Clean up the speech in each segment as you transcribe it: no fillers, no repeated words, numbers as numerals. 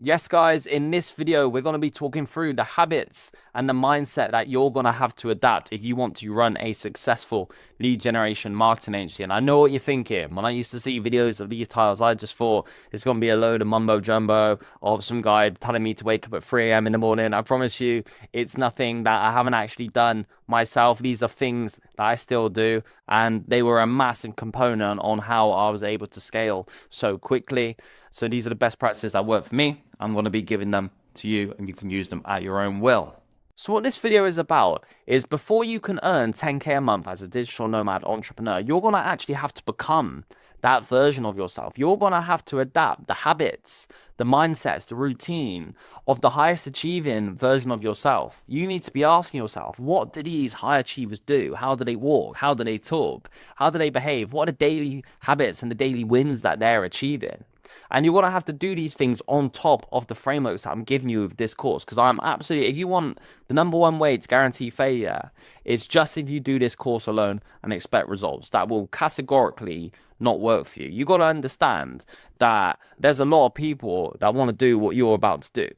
Yes, guys, in this video, we're going to be talking through the habits and the mindset that you're going to have to adapt if you want to run a successful lead generation marketing agency. And I know what you're thinking. When I used to see videos of these titles, I just thought it's going to be a load of mumbo jumbo of some guy telling me to wake up at 3 a.m. in the morning. I promise you, it's nothing that I haven't actually done myself. These are things that I still do, and they were a massive component on how I was able to scale so quickly. So these are the best practices that work for me. I'm going to be giving them to you, and you can use them at your own will. So what this video is about is before you can earn 10K a month as a digital nomad entrepreneur, you're going to actually have to become that version of yourself. You're going to have to adapt the habits, the mindsets, the routine of the highest achieving version of yourself. You need to be asking yourself, what do these high achievers do? How do they walk? How do they talk? How do they behave? What are the daily habits and the daily wins that they're achieving? And you're going to have to do these things on top of the frameworks that I'm giving you with this course. Because I'm absolutely, if you want the number one way to guarantee failure, it's just if you do this course alone and expect results. That will categorically not work for you. You got to understand that there's a lot of people that want to do what you're about to do.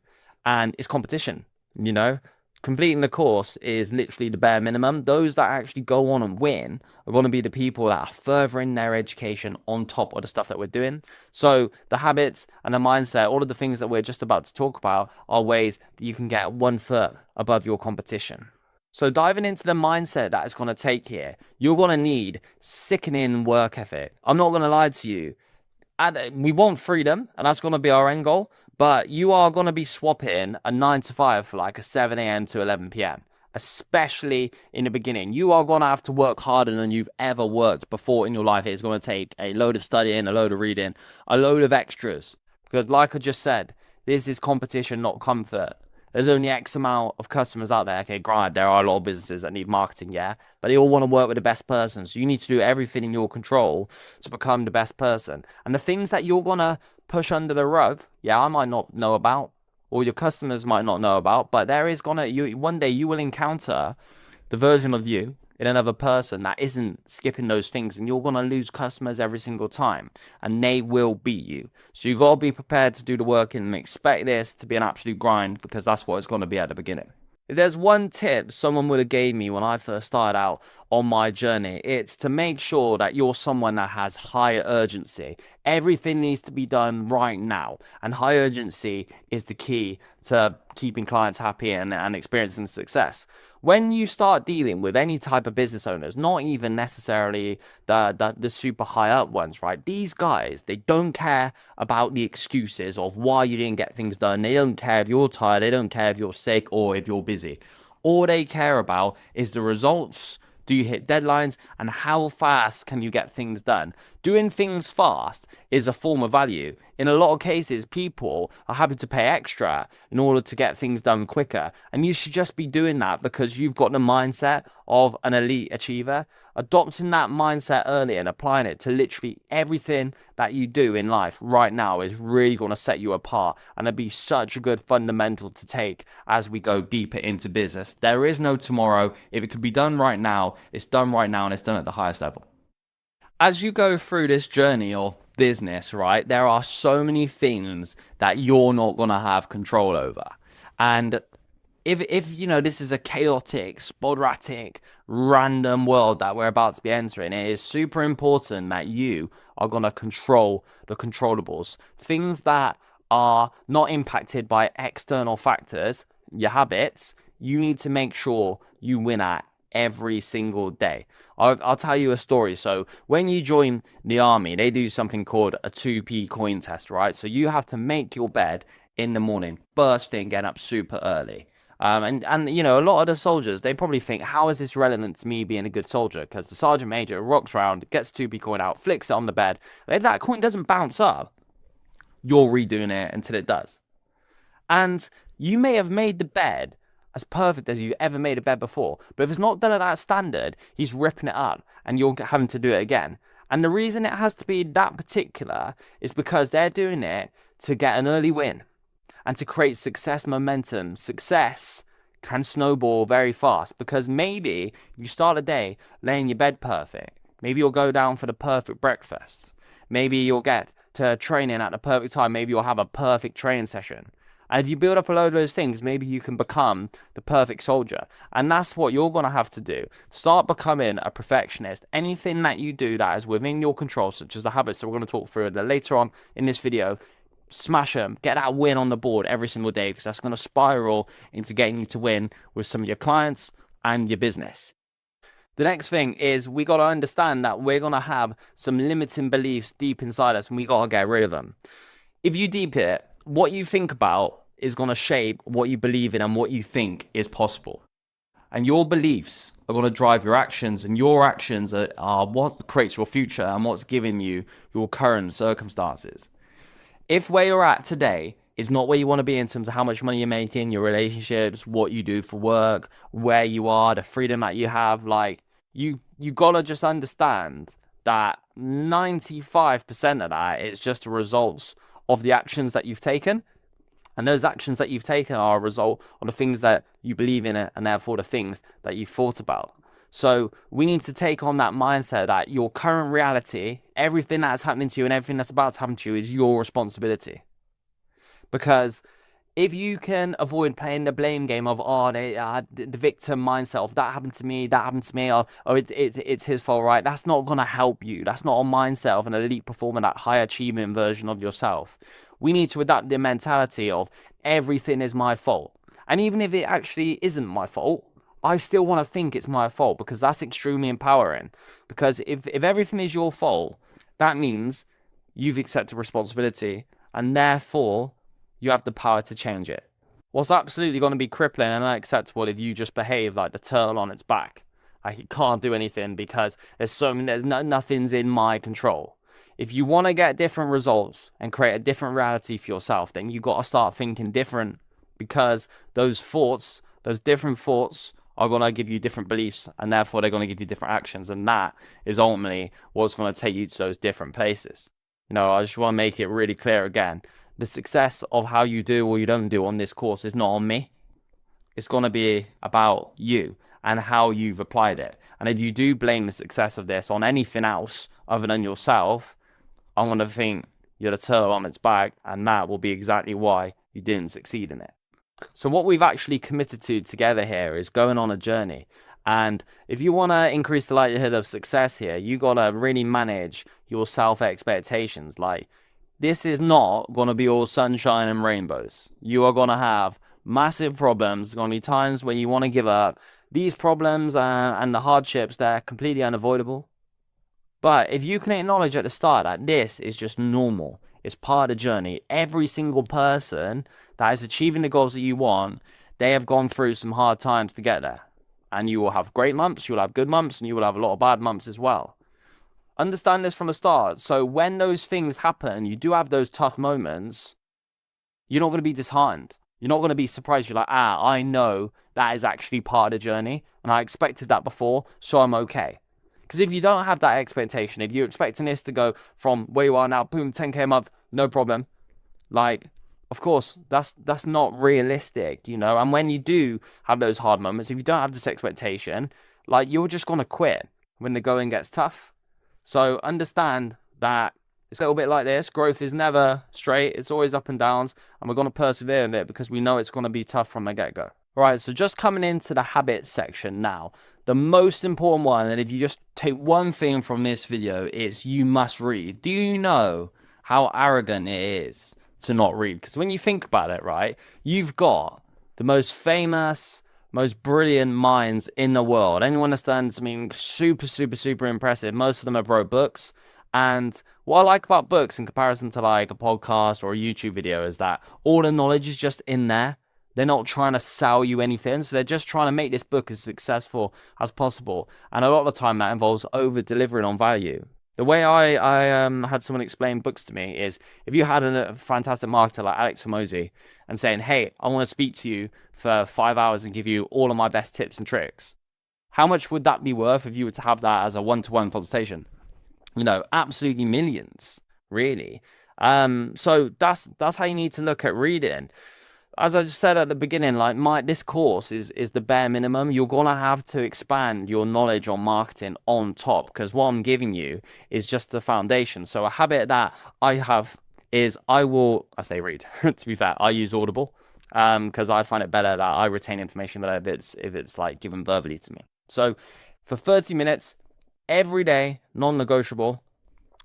And it's competition, you know? Completing the course is literally the bare minimum. Those that actually go on and win are going to be the people that are furthering their education on top of the stuff that we're doing. So the habits and the mindset, all of the things that we're just about to talk about are ways that you can get 1 foot above your competition. So diving into the mindset that it's going to take here, you're going to need sickening work ethic. I'm not going to lie to you. We want freedom, and that's going to be our end goal. But you are going to be swapping a 9 to 5 for like a 7 a.m. to 11 p.m., especially in the beginning. You are going to have to work harder than you've ever worked before in your life. It's going to take a load of studying, a load of reading, a load of extras. Because like I just said, this is competition, not comfort. There's only X amount of customers out there. Okay, granted, there are a lot of businesses that need marketing, yeah, but they all want to work with the best person. So you need to do everything in your control to become the best person. And the things that you're going to push under the rug, yeah, I might not know about, or your customers might not know about, but there is one day you will encounter the version of you in another person that isn't skipping those things, and you're going to lose customers every single time, and they will beat you. So you've got to be prepared to do the work and expect this to be an absolute grind, because that's what it's going to be at the beginning. If there's one tip someone would have gave me when I first started out on my journey, it's to make sure that you're someone that has high urgency. Everything needs to be done right now, and high urgency is the key to keeping clients happy and experiencing success. When you start dealing with any type of business owners, not even necessarily the super high up ones, right? These guys, they don't care about the excuses of why you didn't get things done. They don't care if you're tired. They don't care if you're sick or if you're busy. All they care about is the results. Do you hit deadlines, and how fast can you get things done? Doing things fast is a form of value. In a lot of cases, people are happy to pay extra in order to get things done quicker. And you should just be doing that because you've got the mindset of an elite achiever. Adopting that mindset early and applying it to literally everything that you do in life right now is really going to set you apart, and it'd be such a good fundamental to take as we go deeper into business. There is no tomorrow. If it could be done right now, it's done right now, and it's done at the highest level. As you go through this journey of business, right, there are so many things that you're not going to have control over. And if you know, this is a chaotic, sporadic, random world that we're about to be entering, it is super important that you are going to control the controllables. Things that are not impacted by external factors, your habits, you need to make sure you win at every single day. I'll tell you a story. So when you join the army, they do something called a 2p coin test, right? So you have to make your bed in the morning, first thing, get up super early. And you know, a lot of the soldiers, they probably think, how is this relevant to me being a good soldier? Because the sergeant major rocks around, gets 2p coin out, flicks it on the bed. And if that coin doesn't bounce up, you're redoing it until it does. And you may have made the bed as perfect as you've ever made a bed before, but if it's not done at that standard, he's ripping it up and you're having to do it again. And the reason it has to be that particular is because they're doing it to get an early win and to create success momentum. Success can snowball very fast, because maybe you start a day laying your bed perfect. Maybe you'll go down for the perfect breakfast. Maybe you'll get to training at the perfect time, maybe you'll have a perfect training session. And if you build up a load of those things, maybe you can become the perfect soldier. And that's what you're going to have to do. Start becoming a perfectionist. Anything that you do that is within your control, such as the habits that we're going to talk through later on in this video, smash them. Get that win on the board every single day, because that's going to spiral into getting you to win with some of your clients and your business. The next thing is we got to understand that we're going to have some limiting beliefs deep inside us, and we got to get rid of them. If you deep it, what you think about is going to shape what you believe in and what you think is possible. And your beliefs are going to drive your actions, and your actions are what creates your future and what's giving you your current circumstances. If where you're at today is not where you want to be in terms of how much money you're making, your relationships, what you do for work, where you are, the freedom that you have, like you got to just understand that 95% of that is just the results of the actions that you've taken. And those actions that you've taken are a result of the things that you believe in it, and therefore the things that you've thought about. So we need to take on that mindset that your current reality, everything that's happening to you and everything that's about to happen to you, is your responsibility. Because if you can avoid playing the blame game of, the victim mindset of that happened to me, or it's his fault, right? That's not going to help you. That's not a mindset of an elite performer, that high achievement version of yourself. We need to adapt the mentality of everything is my fault. And even if it actually isn't my fault, I still want to think it's my fault, because that's extremely empowering. Because if everything is your fault, that means you've accepted responsibility, and therefore you have the power to change it. What's absolutely going to be crippling and unacceptable if you just behave like the turtle on its back. Like it can't do anything because nothing's in my control. If you want to get different results and create a different reality for yourself, then you got to start thinking different, because those different thoughts are going to give you different beliefs, and therefore they're going to give you different actions. And that is ultimately what's going to take you to those different places. I just want to make it really clear again. The success of how you do or you don't do on this course is not on me. It's going to be about you and how you've applied it. And if you do blame the success of this on anything else other than yourself, I'm going to think you're the turtle on its back, and that will be exactly why you didn't succeed in it. So what we've actually committed to together here is going on a journey. And if you want to increase the likelihood of success here, you got to really manage your self-expectations. Like, this is not going to be all sunshine and rainbows. You are going to have massive problems. There's going to be times where you want to give up. These problems and the hardships, they're completely unavoidable. But if you can acknowledge at the start that this is just normal, it's part of the journey. Every single person that is achieving the goals that you want, they have gone through some hard times to get there. And you will have great months, you'll have good months, and you will have a lot of bad months as well. Understand this from the start. So when those things happen, you do have those tough moments, you're not going to be disheartened. You're not going to be surprised. You're like, I know that is actually part of the journey, and I expected that before, so I'm okay. Because if you don't have that expectation, if you're expecting this to go from where you are now, boom, 10K a month, no problem. Like, of course, that's not realistic, And when you do have those hard moments, if you don't have this expectation, like, you're just going to quit when the going gets tough. So understand that it's a little bit like this. Growth is never straight. It's always up and downs. And we're going to persevere in it because we know it's going to be tough from the get-go. All right, so just coming into the habits section now. The most important one, and if you just take one thing from this video, is you must read. Do you know how arrogant it is to not read? Because when you think about it, right, you've got the most famous, most brilliant minds in the world. Anyone that stands, super, super, super impressive. Most of them have wrote books. And what I like about books in comparison to like a podcast or a YouTube video is that all the knowledge is just in there. They're not trying to sell you anything. So they're just trying to make this book as successful as possible. And a lot of the time that involves over-delivering on value. The way I had someone explain books to me is, if you had a fantastic marketer like Alex Hormozi and saying, hey, I want to speak to you for 5 hours and give you all of my best tips and tricks, how much would that be worth if you were to have that as a one-to-one conversation? Absolutely millions, really. So that's how you need to look at reading. as I just said at the beginning, like this course is the bare minimum. You're gonna have to expand your knowledge on marketing on top, because what I'm giving you is just the foundation. So a habit that I have is I say read. To be fair, I use Audible because I find it better that I retain information better if it's like given verbally to me. So for 30 minutes every day, non-negotiable,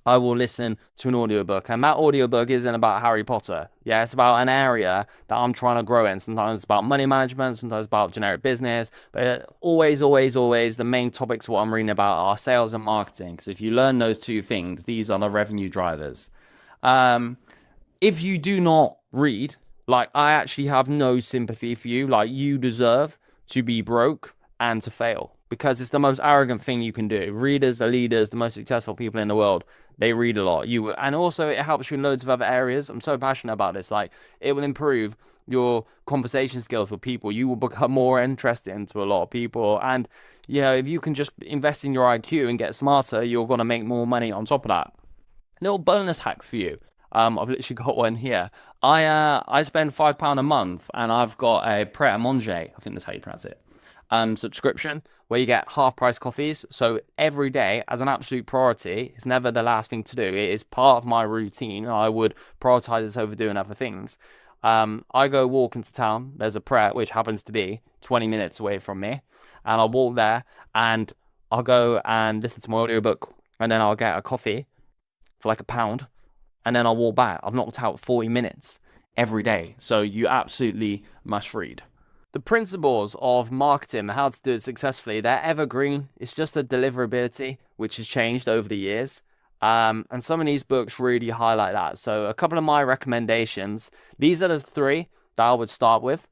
I will listen to an audiobook. And that audiobook isn't about Harry Potter. Yeah, it's about an area that I'm trying to grow in. Sometimes it's about money management, sometimes it's about generic business. But always, always, always, the main topics what I'm reading about are sales and marketing. Because if you learn those two things, these are the revenue drivers. If you do not read, like, I actually have no sympathy for you. Like, you deserve to be broke and to fail, because it's the most arrogant thing you can do. Readers are leaders, the most successful people in the world. They read a lot. And also it helps you in loads of other areas. I'm so passionate about this. Like, it will improve your conversation skills with people. You will become more interesting to a lot of people. And, you know, if you can just invest in your IQ and get smarter, you're going to make more money on top of that. Little bonus hack for you. I've literally got one here. I spend £5 a month, and I've got a Pret a Manger, I think that's how you pronounce it, subscription, where you get half price coffees. So every day, as an absolute priority, it's never the last thing to do. It is part of my routine. I would prioritize this over doing other things. I go walk into town. There's a Pret, which happens to be 20 minutes away from me, and I'll walk there and I'll go and listen to my audiobook, and then I'll get a coffee for like £1, and then I'll walk back. I've knocked out 40 minutes every day. So you absolutely must read. The principles of marketing, how to do it successfully, they're evergreen. It's just a deliverability, which has changed over the years. And some of these books really highlight that. So a couple of my recommendations, these are the 3 that I would start with.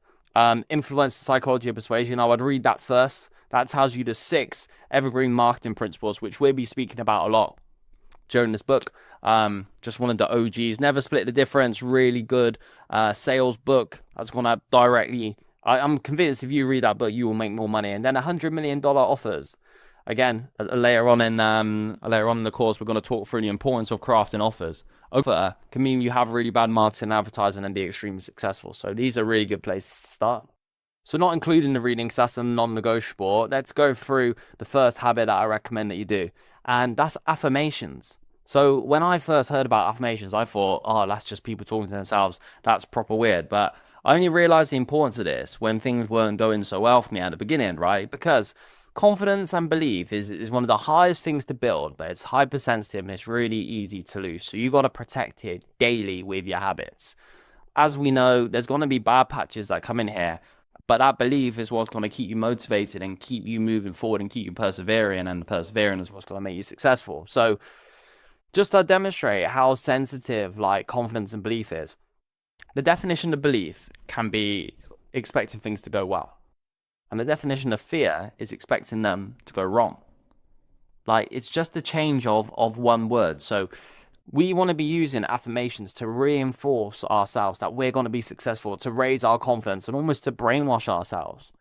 Influence, Psychology of Persuasion. I would read that first. That tells you the 6 evergreen marketing principles, which we'll be speaking about a lot during this book. Just one of the OGs. Never Split the Difference. Really good sales book. That's going to directly... I'm convinced if you read that book, you will make more money. And then $100 million offers. Again, later on in the course, we're going to talk through the importance of crafting offers. Offer can mean you have really bad marketing and advertising and be extremely successful. So these are really good places to start. So not including the reading, because that's a non-negotiable. Let's go through the first habit that I recommend that you do. And that's affirmations. So when I first heard about affirmations, I thought, oh, that's just people talking to themselves. That's proper weird. But I only realized the importance of this when things weren't going so well for me at the beginning, right? Because confidence and belief is one of the hardest things to build, but it's hypersensitive and it's really easy to lose. So you got to protect it daily with your habits. As we know, there's going to be bad patches that come in here, but that belief is what's going to keep you motivated and keep you moving forward and keep you persevering, and persevering is what's going to make you successful. So just to demonstrate how sensitive like confidence and belief is, the definition of belief can be expecting things to go well. And the definition of fear is expecting them to go wrong. Like, it's just a change of one word. So we want to be using affirmations to reinforce ourselves that we're going to be successful, to raise our confidence, and almost to brainwash ourselves.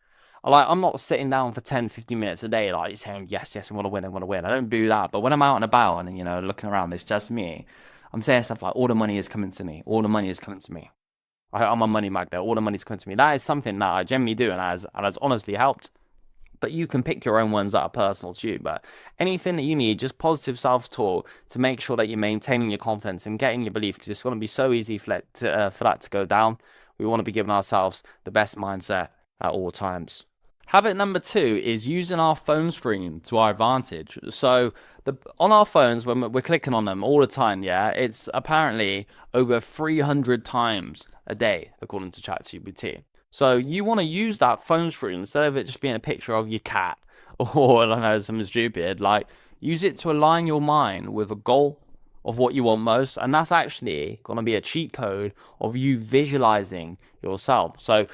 Like, I'm not sitting down for 10, 15 minutes a day, like, saying, yes, I want to win, I want to win. I don't do that. But when I'm out and about and, you know, looking around, it's just me. I'm saying stuff like, all the money is coming to me. All the money is coming to me. I'm a money magnet. All the money's coming to me. That is something that I generally do and has honestly helped. But you can pick your own ones that are personal to you. But anything that you need, just positive self-talk to make sure that you're maintaining your confidence and getting your belief, because it's going to be so easy for that to go down. We want to be giving ourselves the best mindset at all times. Habit number 2 is using our phone screen to our advantage. So on our phones, when we're clicking on them all the time, yeah, it's apparently over 300 times a day, according to ChatGPT. So you want to use that phone screen, instead of it just being a picture of your cat or, I don't know, something stupid, like, use it to align your mind with a goal of what you want most. And that's actually going to be a cheat code of you visualizing yourself. So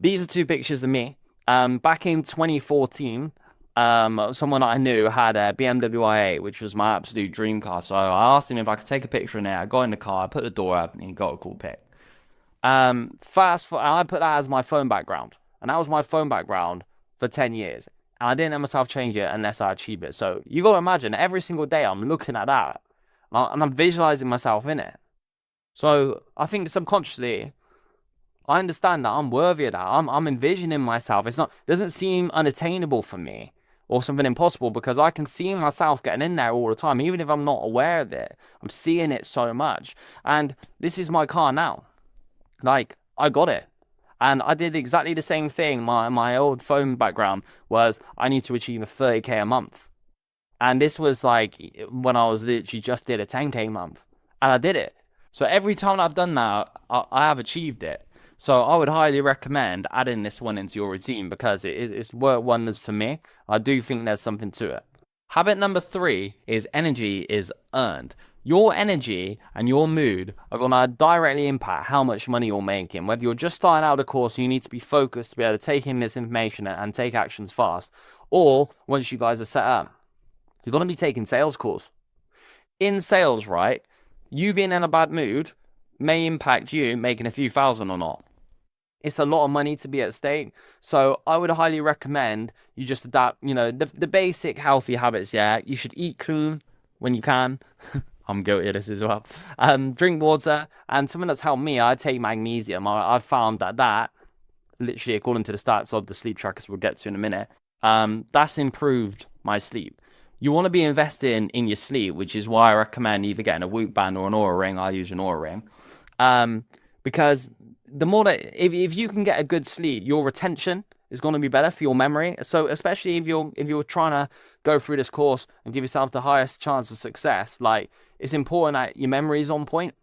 these are 2 pictures of me. Back in 2014, someone I knew had a BMW i8, which was my absolute dream car. So I asked him if I could take a picture in it. I got in the car, I put the door up, and he got a cool pic. I put that as my phone background, and that was my phone background for 10 years. And I didn't let myself change it unless I achieve it. So you got to imagine, every single day I'm looking at that, and I'm visualizing myself in it. So I think subconsciously, I understand that I'm worthy of that. I'm envisioning myself. It doesn't seem unattainable for me or something impossible because I can see myself getting in there all the time, even if I'm not aware of it. I'm seeing it so much. And this is my car now. Like, I got it. And I did exactly the same thing. My old phone background was I need to achieve a 30K a month. And this was like when I was literally just did a 10K month. And I did it. So every time I've done that, I have achieved it. So I would highly recommend adding this one into your routine because it's worked wonders for me. I do think there's something to it. Habit number 3 is energy is earned. Your energy and your mood are going to directly impact how much money you're making. Whether you're just starting out the course, you need to be focused to be able to take in this information and take actions fast. Or once you guys are set up, you're going to be taking sales calls. In sales, right, you being in a bad mood may impact you making a few thousand or not. It's a lot of money to be at stake. So I would highly recommend you just adapt, the basic healthy habits. Yeah, you should eat clean when you can. I'm guilty of this as well. Drink water. And something that's helped me, I take magnesium. I've found that literally, according to the stats of the sleep trackers we'll get to in a minute, that's improved my sleep. You want to be investing in your sleep, which is why I recommend either getting a Whoop band or an Aura ring. I use an Aura ring. Because the more that if you can get a good sleep, your retention is going to be better for your memory. So especially if you're trying to go through this course and give yourself the highest chance of success, like it's important that your memory is on point.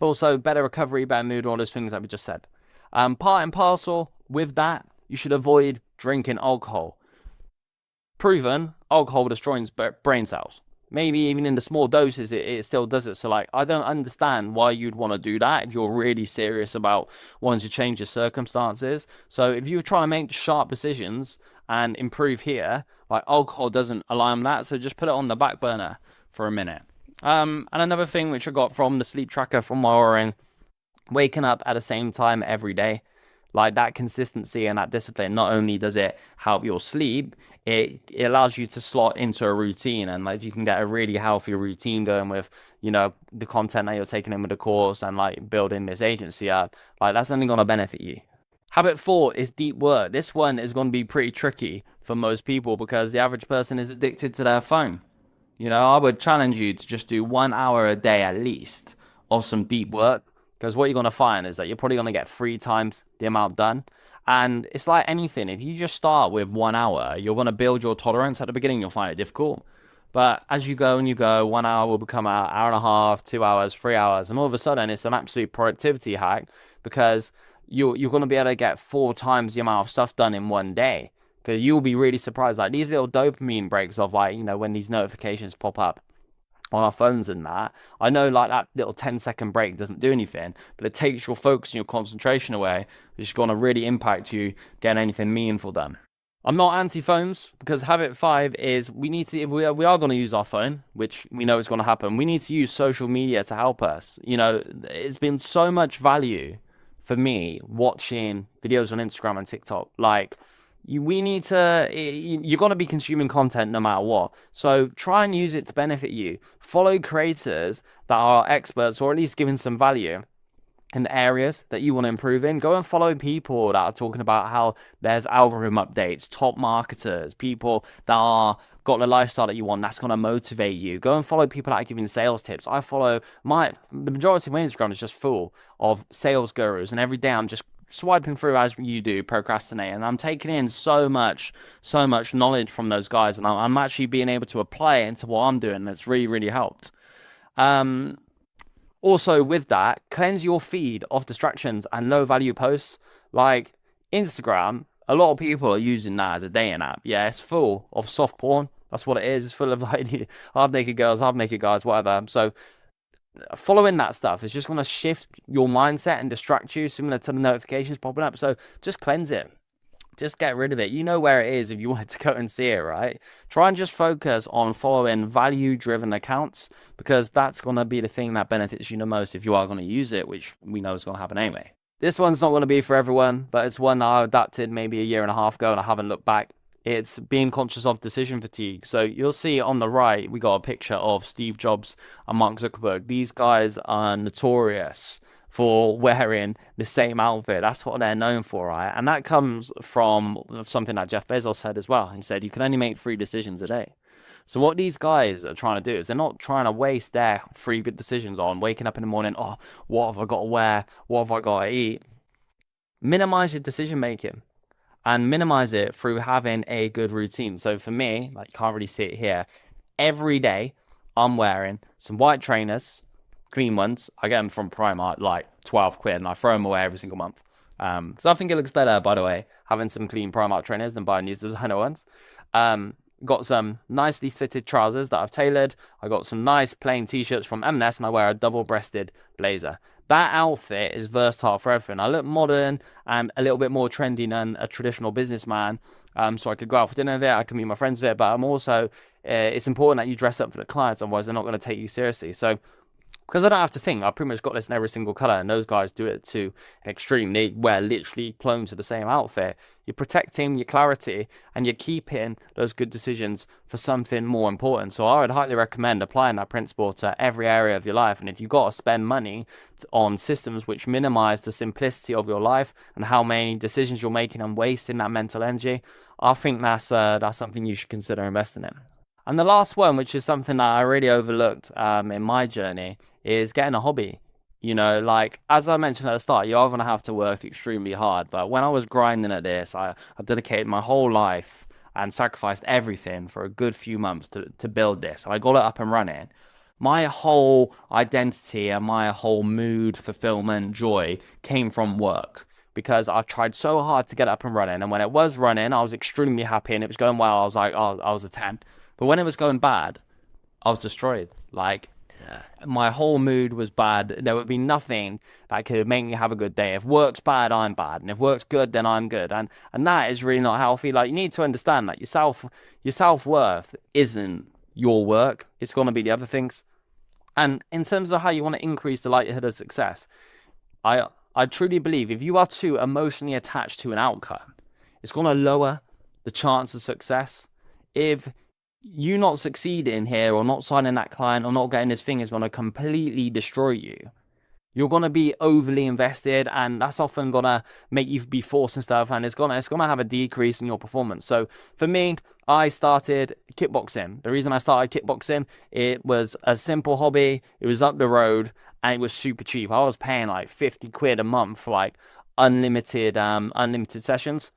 Also, better recovery, better mood, all those things that we just said. Part and parcel with that, you should avoid drinking alcohol. Proven, alcohol destroys brain cells. Maybe even in the small doses, it still does it. So, like, I don't understand why you'd want to do that if you're really serious about wanting to change your circumstances. So, if you're trying to make sharp decisions and improve here, like, alcohol doesn't align with that. So, just put it on the back burner for a minute. And another thing which I got from the sleep tracker from my Oura ring, waking up at the same time every day. Like that consistency and that discipline, not only does it help your sleep, it allows you to slot into a routine. And like you can get a really healthy routine going with, the content that you're taking in with the course and like building this agency up. Like that's only going to benefit you. Habit 4 is deep work. This one is going to be pretty tricky for most people because the average person is addicted to their phone. I would challenge you to just do 1 hour a day at least of some deep work. Because what you're going to find is that you're probably going to get 3 times the amount done. And it's like anything. If you just start with 1 hour, you're going to build your tolerance. At the beginning, you'll find it difficult. But as you go and you go, 1 hour will become an hour and a half, 2 hours, 3 hours. And all of a sudden, it's an absolute productivity hack because you're going to be able to get 4 times the amount of stuff done in one day. Because you'll be really surprised. Like these little dopamine breaks of like, when these notifications pop up on our phones and that, I know like that little 10-second break doesn't do anything, but it takes your focus and your concentration away, which is going to really impact you getting anything meaningful done. I'm not anti-phones because habit 5 is we need to, if we are going to use our phone, which we know is going to happen, we need to use social media to help us. It's been so much value for me watching videos on Instagram and TikTok. Like, you're going to be consuming content no matter what. So try and use it to benefit you. Follow creators that are experts or at least giving some value in areas that you want to improve in. Go and follow people that are talking about how there's algorithm updates, top marketers, people that are got the lifestyle that you want, that's going to motivate you. Go and follow people that are giving sales tips. The majority of my Instagram is just full of sales gurus, and every day I'm just swiping through as you do, procrastinating, and I'm taking in so much knowledge from those guys, and I'm actually being able to apply it into what I'm doing. That's really, really helped. Also with that, cleanse your feed of distractions and low value posts. Like Instagram, a lot of people are using that as a dating app. Yeah, it's full of soft porn. That's what it is. It's full of like half naked girls, half naked guys, whatever. So following that stuff is just going to shift your mindset and distract you, similar to the notifications popping up. So just cleanse it. Just get rid of it. You know where it is if you wanted to go and see it, right? Try and just focus on following value-driven accounts because that's going to be the thing that benefits you the most if you are going to use it, which we know is going to happen anyway. This one's not going to be for everyone, but it's one I adapted maybe a year and a half ago and I haven't looked back. It's being conscious of decision fatigue. So you'll see on the right, we got a picture of Steve Jobs and Mark Zuckerberg. These guys are notorious for wearing the same outfit. That's what they're known for, right? And that comes from something that Jeff Bezos said as well. He said you can only make 3 decisions a day. So what these guys are trying to do is they're not trying to waste their 3 good decisions on waking up in the morning, oh, what have I got to wear? What have I got to eat? Minimize your decision making and minimize it through having a good routine. So for me, like, you can't really see it here. Every day I'm wearing some white trainers, clean ones. I get them from Primark, like 12 quid, and I throw them away every single month. So I think it looks better, by the way, having some clean Primark trainers than buying these designer ones. Got some nicely fitted trousers that I've tailored. I got some nice plain t-shirts from M&S, and I wear a double-breasted blazer. That outfit is versatile for everything. I look modern and a little bit more trendy than a traditional businessman. So I could go out for dinner with it, I can meet my friends with it, but I'm also, it's important that you dress up for the clients, otherwise they're not going to take you seriously. So because I don't have to think, I pretty much got this in every single color, and those guys do it to an extreme. They wear literally clones of the same outfit. You're protecting your clarity, and you're keeping those good decisions for something more important. So I would highly recommend applying that principle to every area of your life. And if you've got to spend money on systems which minimize the simplicity of your life and how many decisions you're making and wasting that mental energy, I think that's something you should consider investing in. And the last one, which is something that I really overlooked in my journey, is getting a hobby. You know, like, as I mentioned at the start, you are going to have to work extremely hard. But when I was grinding at this, I dedicated my whole life and sacrificed everything for a good few months to build this. I got it up and running. My whole identity and my whole mood, fulfillment, joy came from work, because I tried so hard to get it up and running. And when it was running, I was extremely happy and it was going well. I was like, oh, I was a 10. But when it was going bad, I was destroyed. Like, my whole mood was bad. There would be nothing that could make me have a good day. If work's bad, I'm bad. And if work's good, then I'm good. And that is really not healthy. Like, you need to understand that your self-worth isn't your work. It's going to be the other things. And in terms of how you want to increase the likelihood of success, I truly believe if you are too emotionally attached to an outcome, it's going to lower the chance of success. If you not succeeding here, or not signing that client, or not getting this thing, is going to completely destroy you. You're going to be overly invested, and that's often going to make you be forced and stuff, and it's going to have a decrease in your performance. So for me, I started kickboxing. The reason I started kickboxing, it was a simple hobby. It was up the road, and it was super cheap. I was paying like 50 quid a month for like unlimited sessions.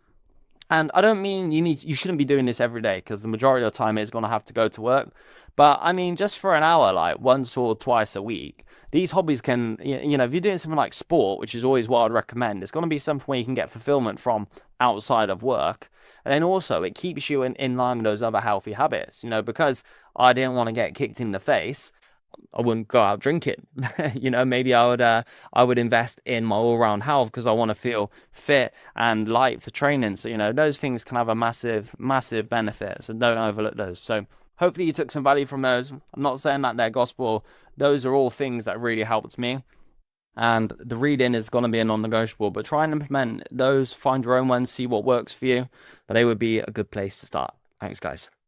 And I don't mean you shouldn't be doing this every day, because the majority of the time it's going to have to go to work. But I mean, just for an hour, like once or twice a week, these hobbies can, you know, if you're doing something like sport, which is always what I'd recommend, it's going to be something where you can get fulfillment from outside of work. And then also it keeps you in line with those other healthy habits, you know, because I didn't want to get kicked in the face. I wouldn't go out drinking. You know, maybe I would invest in my all-round health, because I want to feel fit and light for training. So, you know, those things can have a massive benefit. So don't overlook those. So hopefully you took some value from those. I'm not saying that they're gospel. Those are all things that really helped me. And the reading is going to be a non-negotiable, but try and implement those, find your own ones, see what works for you. But they would be a good place to start. Thanks, guys.